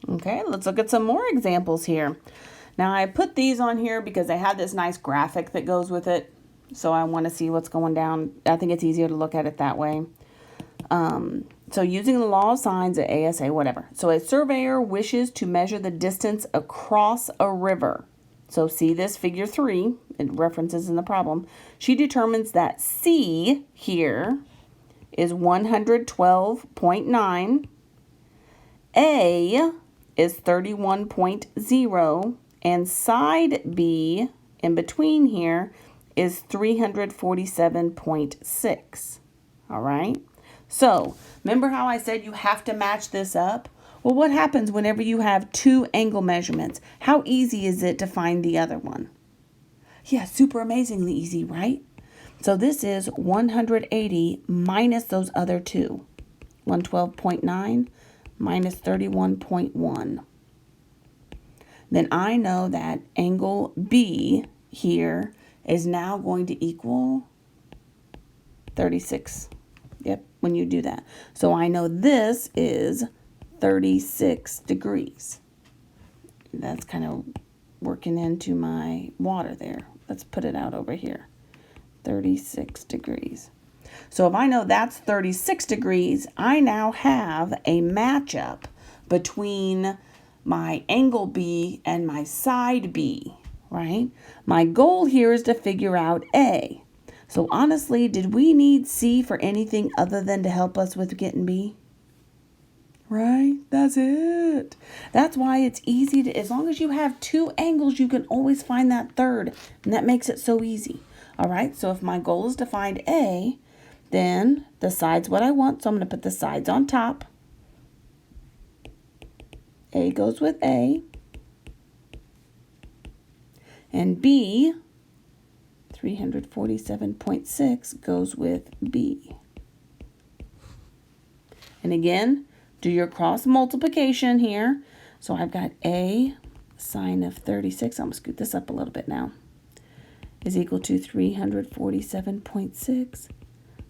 Okay, let's look at some more examples here. Now I put these on here because I had this nice graphic that goes with it. So I want to see what's going down. I think it's easier to look at it that way. So using the law of sines at ASA, whatever. So a surveyor wishes to measure the distance across a river. So see this figure 3, it references in the problem. She determines that C here is 112.9, A is 31.0, and side B in between here is 347.6. All right? So, remember how I said you have to match this up? Well, what happens whenever you have two angle measurements? How easy is it to find the other one? Yeah, super amazingly easy, right? So this is 180 minus those other two. 112.9 minus 31.1. Then I know that angle B here is now going to equal 36. Yep, when you do that. So I know this is 36 degrees. That's kind of working into my water there. Let's put it out over here. 36 degrees. So if I know that's 36 degrees, I now have a matchup between my angle B and my side B, right? My goal here is to figure out A. So honestly, did we need C for anything other than to help us with getting B? Right? That's it. That's why it's easy to, as long as you have two angles, you can always find that third. And that makes it so easy. All right, so if my goal is to find A, then the side's what I want. So I'm going to put the sides on top. A goes with A. And B, 347.6 goes with B. And again, do your cross multiplication here. So I've got A sine of 36. I'm going to scoot this up a little bit now. Is equal to 347.6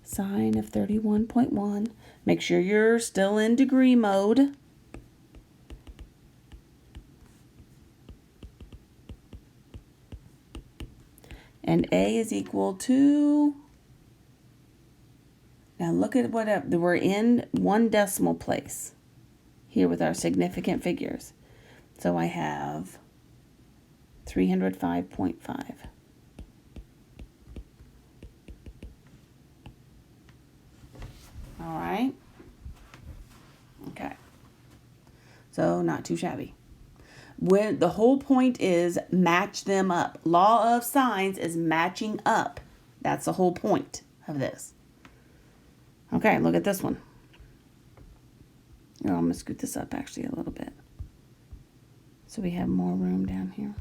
sine of 31.1. Make sure you're still in degree mode. And A is equal to, now look at what, we're in one decimal place here with our significant figures. So I have 305.5. All right. Okay. So not too shabby. When the whole point is match them up. Law of sines is matching up. That's the whole point of this. Okay, look at this one. Oh, I'm going to scoot this up actually a little bit, so we have more room down here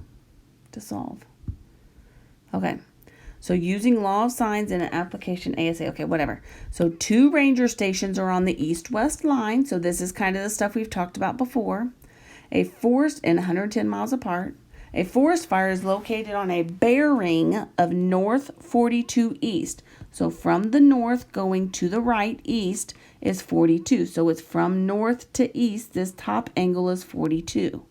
to solve. Okay, so using law of sines in an application ASA. Okay, whatever. So two ranger stations are on the east-west line. So this is kind of the stuff we've talked about before. A forest, and 110 miles apart. A forest fire is located on a bearing of north 42 east. So from the north going to the right east is 42. So it's from north to east. This top angle is 42.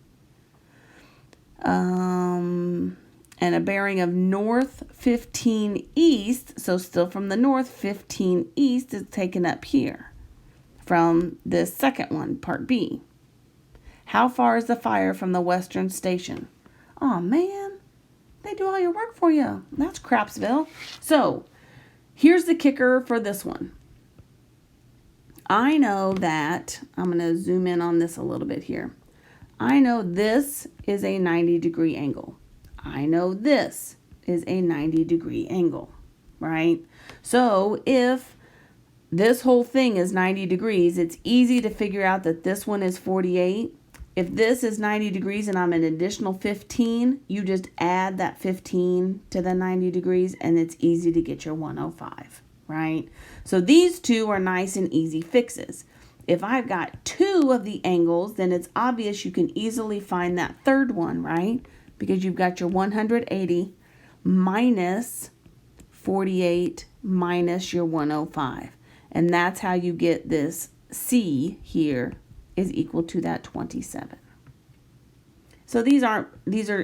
And a bearing of north 15 east. So still from the north, 15 east is taken up here from this second one, part B. How far is the fire from the western station? Oh man, they do all your work for you. That's Crapsville. So here's the kicker for this one. I know that, I'm going to zoom in on this a little bit here. I know this is a 90-degree angle. I know this is a 90-degree angle, right? So if this whole thing is 90 degrees, it's easy to figure out that this one is 48. If this is 90 degrees and I'm an additional 15, you just add that 15 to the 90 degrees and it's easy to get your 105, right? So these two are nice and easy fixes. If I've got two of the angles, then it's obvious you can easily find that third one, right? Because you've got your 180 minus 48 minus your 105. And that's how you get this C here is equal to that 27. So these are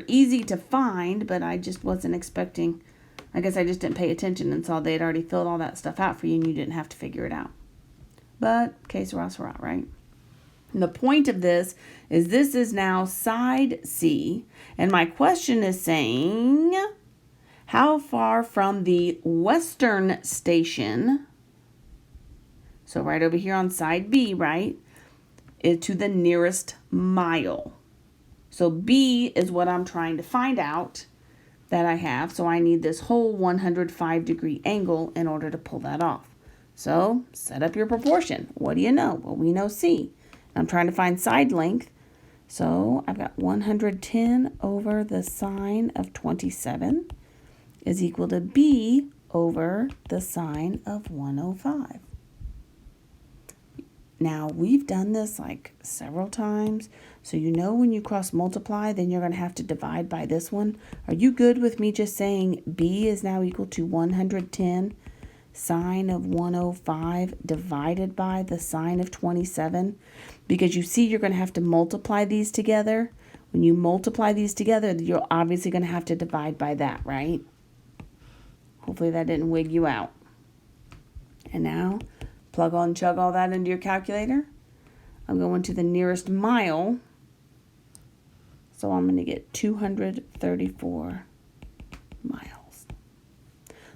easy to find, but I just wasn't expecting, I guess I just didn't pay attention and saw they had already filled all that stuff out for you and you didn't have to figure it out. But, que sera, sera, right? And the point of this is now side C. And my question is saying, how far from the western station, so right over here on side B, right, to the nearest mile. So B is what I'm trying to find out that I have. So I need this whole 105-degree angle in order to pull that off. So set up your proportion. What do you know? Well, we know C. I'm trying to find side length. So I've got 110 over the sine of 27 is equal to B over the sine of 105. Now, we've done this like several times, so you know when you cross multiply, then you're going to have to divide by this one. Are you good with me just saying B is now equal to 110 sine of 105 divided by the sine of 27? Because you see you're going to have to multiply these together. When you multiply these together, you're obviously going to have to divide by that, right? Hopefully that didn't wig you out. And now, plug on, chug all that into your calculator. I'm going to the nearest mile. So I'm going to get 234 miles.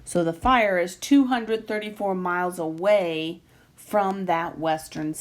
So the fire is 234 miles away from that western